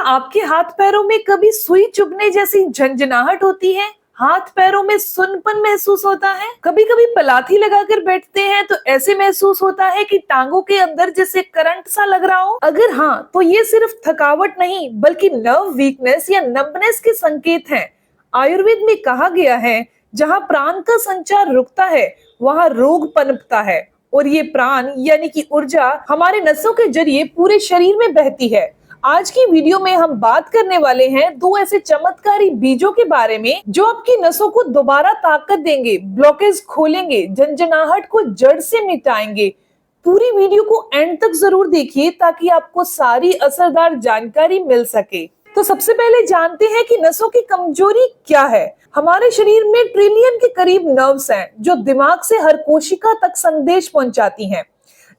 आपके हाथ पैरों में कभी सुई चुभने जैसी झंझनाहट होती है? हाथ पैरों में सुन्नपन महसूस होता है? कभी कभी पलाथी लगाकर बैठते हैं तो ऐसे महसूस होता है कि टांगों के अंदर जैसे करंट सा लग रहा हो। अगर हाँ, तो ये सिर्फ थकावट नहीं बल्कि नर्व वीकनेस या नंबनेस के संकेत हैं। आयुर्वेद में कहा गया है, जहाँ प्राण का संचार रुकता है वहाँ रोग पनपता है, और ये प्राण यानी कि ऊर्जा हमारे नसों के जरिए पूरे शरीर में बहती है। आज की वीडियो में हम बात करने वाले हैं दो ऐसे चमत्कारी बीजों के बारे में जो आपकी नसों को दोबारा ताकत देंगे, ब्लॉकेज खोलेंगे, झंझनाहट को जड़ से मिटाएंगे। पूरी वीडियो को एंड तक जरूर देखिए ताकि आपको सारी असरदार जानकारी मिल सके। तो सबसे पहले जानते हैं कि नसों की कमजोरी क्या है। हमारे शरीर में ट्रिलियन के करीब नर्व्स हैं जो दिमाग से हर कोशिका तक संदेश पहुंचाती हैं।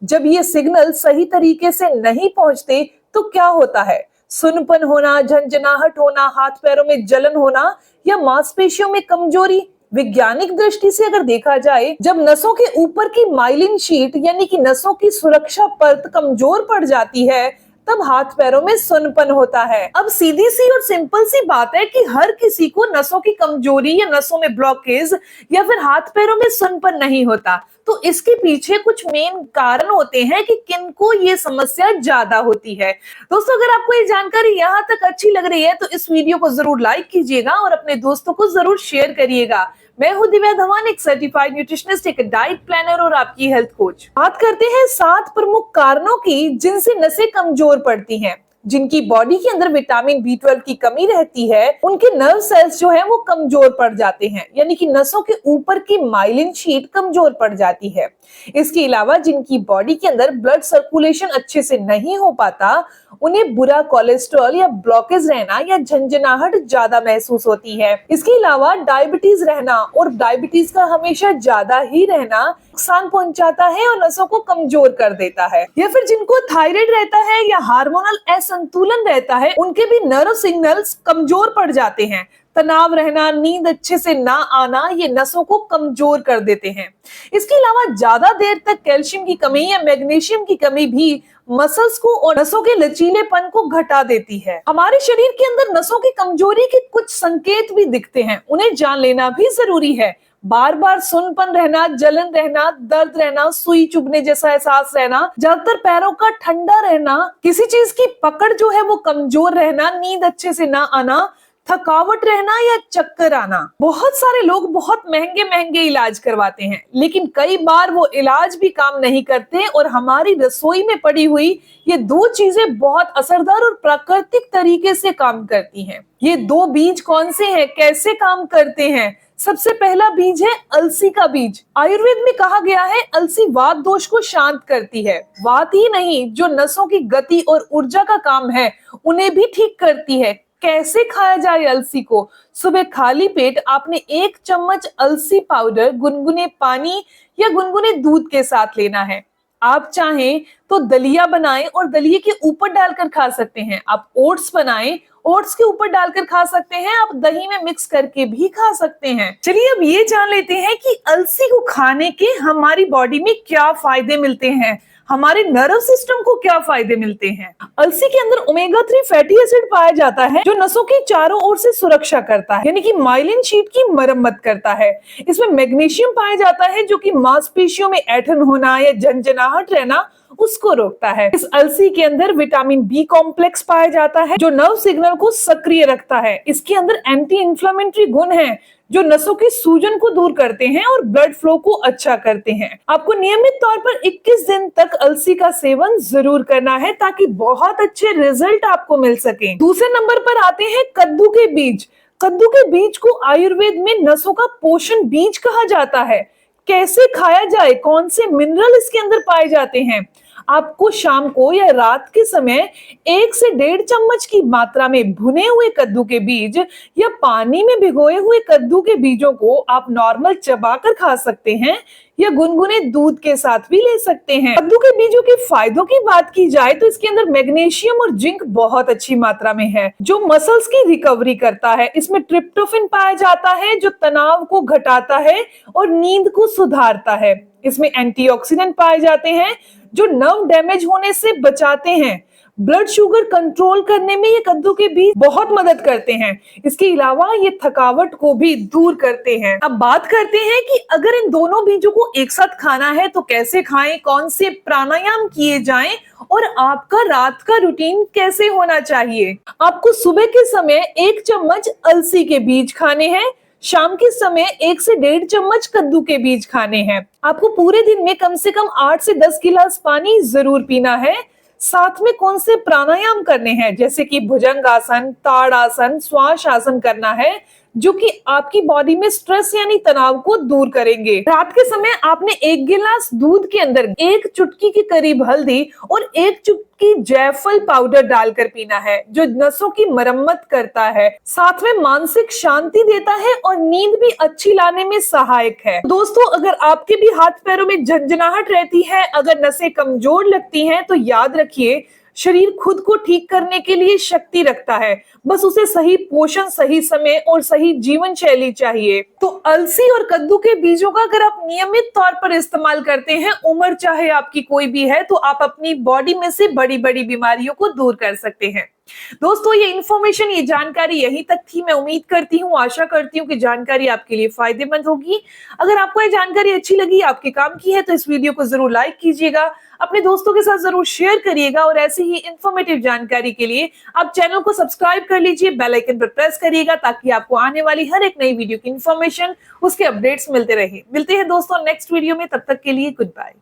जब ये सिग्नल सही तरीके से नहीं पहुंचते तो क्या होता है? सुन्नपन होना, झंझनाहट होना, हाथ पैरों में जलन होना या मांसपेशियों में कमजोरी। वैज्ञानिक दृष्टि से अगर देखा जाए, जब नसों के ऊपर की माइलिन शीट यानी कि नसों की सुरक्षा परत कमजोर पड़ जाती है तब हाथ पैरों में सुन्नपन होता है। अब सीधी सी और सिंपल सी बात है कि हर किसी को नसों की कमजोरी या नसों में ब्लॉकेज या फिर हाथ पैरों में सुन्नपन नहीं होता। तो इसके पीछे कुछ मेन कारण होते हैं कि किनको ये समस्या ज्यादा होती है। दोस्तों, अगर आपको ये जानकारी यहाँ तक अच्छी लग रही है तो इस वीडियो को जरूर लाइक कीजिएगा और अपने दोस्तों को जरूर शेयर करिएगा। मैं हूं दिव्या धवन, एक सर्टिफाइड न्यूट्रिशनिस्ट, एक डाइट प्लानर और आपकी हेल्थ कोच। बात करते हैं 7 प्रमुख कारणों की जिनसे नसें कमजोर पड़ती हैं। जिनकी बॉडी के अंदर विटामिन B12 की कमी रहती है, उनके नर्व सेल्स जो है वो कमजोर पड़ जाते हैं, यानी कि नसों के ऊपर की माइलिन शीट कमजोर पड़ जाती है। इसके अलावा जिनकी बॉडी के अंदर ब्लड सर्कुलेशन अच्छे से नहीं हो पाता, उन्हें बुरा कोलेस्ट्रॉल या ब्लॉकेज रहना या झंझनाहट ज्यादा महसूस होती है। इसके अलावा डायबिटीज रहना, और डायबिटीज का हमेशा ज्यादा ही रहना नुकसान पहुंचाता है और नसों को कमजोर कर देता है। या फिर जिनको थायराइड रहता है या हार्मोनल असंतुलन रहता है, उनके भी नर्व सिग्नल्स कमजोर पड़ जाते हैं। तनाव रहना, नींद अच्छे से ना आना, ये नसों को कमजोर कर देते हैं। इसके अलावा ज्यादा देर तक कैल्शियम की कमी या मैग्नीशियम की कमी भी मसल्स को और नसों के लचीलेपन को घटा देती है। हमारे शरीर के अंदर नसों की कमजोरी के कुछ संकेत भी दिखते हैं, उन्हें जान लेना भी जरूरी है। बार बार सुन्नपन रहना, जलन रहना, दर्द रहना, सुई चुभने जैसा एहसास रहना, ज्यादातर पैरों का ठंडा रहना, किसी चीज की पकड़ जो है वो कमजोर रहना, नींद अच्छे से ना आना, थकावट रहना या चक्कर आना। बहुत सारे लोग बहुत महंगे महंगे इलाज करवाते हैं, लेकिन कई बार वो इलाज भी काम नहीं करते और हमारी रसोई में पड़ी हुई ये दो चीजें बहुत असरदार और प्राकृतिक तरीके से काम करती हैं। ये दो बीज कौन से हैं, कैसे काम करते हैं? सबसे पहला बीज है अलसी का बीज। आयुर्वेद में कहा गया है अलसी वात दोष को शांत करती है। वात ही नहीं, जो नसों की गति और ऊर्जा का काम है उन्हें भी ठीक करती है। कैसे खाया जाए अलसी को? सुबह खाली पेट आपने 1 चम्मच अलसी पाउडर गुनगुने पानी या गुनगुने दूध के साथ लेना है। आप चाहें तो दलिया बनाएं और दलिये के ऊपर डालकर खा सकते हैं। आप ओट्स बनाएं, ओट्स के ऊपर डालकर खा सकते हैं। आप दही में मिक्स करके भी खा सकते हैं। चलिए अब ये जान लेते हैं कि अलसी को खाने के हमारी बॉडी में क्या फायदे मिलते हैं, हमारे नर्व सिस्टम को क्या फायदे मिलते हैं। अलसी के अंदर ओमेगा 3 फैटी एसिड पाया जाता है जो नसों की चारों ओर से सुरक्षा करता है, यानी कि माइलिन शीट की मरम्मत करता है। इसमें मैग्नीशियम पाया जाता है जो कि मांसपेशियों में ऐंठन होना या झंझनाहट रहना उसको रोकता है। इस अलसी के अंदर विटामिन B कॉम्प्लेक्स पाया जाता है जो नर्व सिग्नल को सक्रिय रखता है। इसके अंदर एंटी इंफ्लेमेटरी गुण हैं जो नसों की सूजन को दूर करते हैं और ब्लड फ्लो को अच्छा करते हैं। आपको नियमित तौर पर 21 दिन तक अलसी का सेवन जरूर करना है ताकि बहुत अच्छे रिजल्ट आपको मिल सके। दूसरे नंबर पर आते हैं कद्दू के बीज। कद्दू के बीज को आयुर्वेद में नसों का पोषण बीज कहा जाता है। कैसे खाया जाए, कौन से मिनरल इसके अंदर पाए जाते हैं? आपको शाम को या रात के समय 1 से 1.5 चम्मच की मात्रा में भुने हुए कद्दू के बीज या पानी में भिगोए हुए कद्दू के बीजों को आप नॉर्मल चबाकर खा सकते हैं या गुनगुने दूध के साथ भी ले सकते हैं। कद्दू के बीजों के फायदों की बात की जाए तो इसके अंदर मैग्नीशियम और जिंक बहुत अच्छी मात्रा में है जो मसल्स की रिकवरी करता है। इसमें ट्रिप्टोफैन पाया जाता है जो तनाव को घटाता है और नींद को सुधारता है। इसमें एंटीऑक्सीडेंट पाए जाते हैं जो नर्व डैमेज होने से बचाते हैं। ब्लड शुगर कंट्रोल करने में ये कद्दू के बीज बहुत मदद करते हैं। इसके अलावा ये थकावट को भी दूर करते हैं। अब बात करते हैं कि अगर इन दोनों बीजों को एक साथ खाना है तो कैसे खाएं, कौन से प्राणायाम किए जाएं और आपका रात का रूटीन कैसे होना चाहिए। आपको सुबह के समय 1 चम्मच अलसी के बीज खाने हैं, शाम के समय 1 से 1.5 चम्मच कद्दू के बीज खाने हैं। आपको पूरे दिन में कम से कम 8 से 10 गिलास पानी जरूर पीना है। साथ में कौन से प्राणायाम करने हैं, जैसे कि भुजंग आसन, ताड़ आसन, श्वास आसन करना है, जो कि आपकी बॉडी में स्ट्रेस यानी तनाव को दूर करेंगे। रात के समय आपने 1 गिलास दूध के अंदर 1 चुटकी के करीब हल्दी और 1 चुटकी जायफल पाउडर डालकर पीना है, जो नसों की मरम्मत करता है, साथ में मानसिक शांति देता है और नींद भी अच्छी लाने में सहायक है। दोस्तों, अगर आपके भी हाथ पैरों में झंझनाहट रहती है, अगर नसें कमजोर लगती हैं, तो याद रखिए शरीर खुद को ठीक करने के लिए शक्ति रखता है, बस उसे सही पोषण, सही समय और सही जीवन शैली चाहिए। तो अलसी और कद्दू के बीजों का अगर आप नियमित तौर पर इस्तेमाल करते हैं, उम्र चाहे आपकी कोई भी है, तो आप अपनी बॉडी में से बड़ी बड़ी बीमारियों को दूर कर सकते हैं। दोस्तों, ये इन्फॉर्मेशन, ये जानकारी यहीं तक थी। मैं उम्मीद करती हूँ, आशा करती हूँ कि जानकारी आपके लिए फायदेमंद होगी। अगर आपको ये जानकारी अच्छी लगी, आपके काम की है, तो इस वीडियो को जरूर लाइक कीजिएगा, अपने दोस्तों के साथ जरूर शेयर करिएगा और ऐसी ही इंफॉर्मेटिव जानकारी के लिए आप चैनल को सब्सक्राइब कर लीजिए, बेल आइकन पर प्रेस करिएगा, ताकि आपको आने वाली हर एक नई वीडियो की इंफॉर्मेशन, उसके अपडेट्स मिलते रहे। मिलते हैं दोस्तों नेक्स्ट वीडियो में, तब तक के लिए गुड बाय।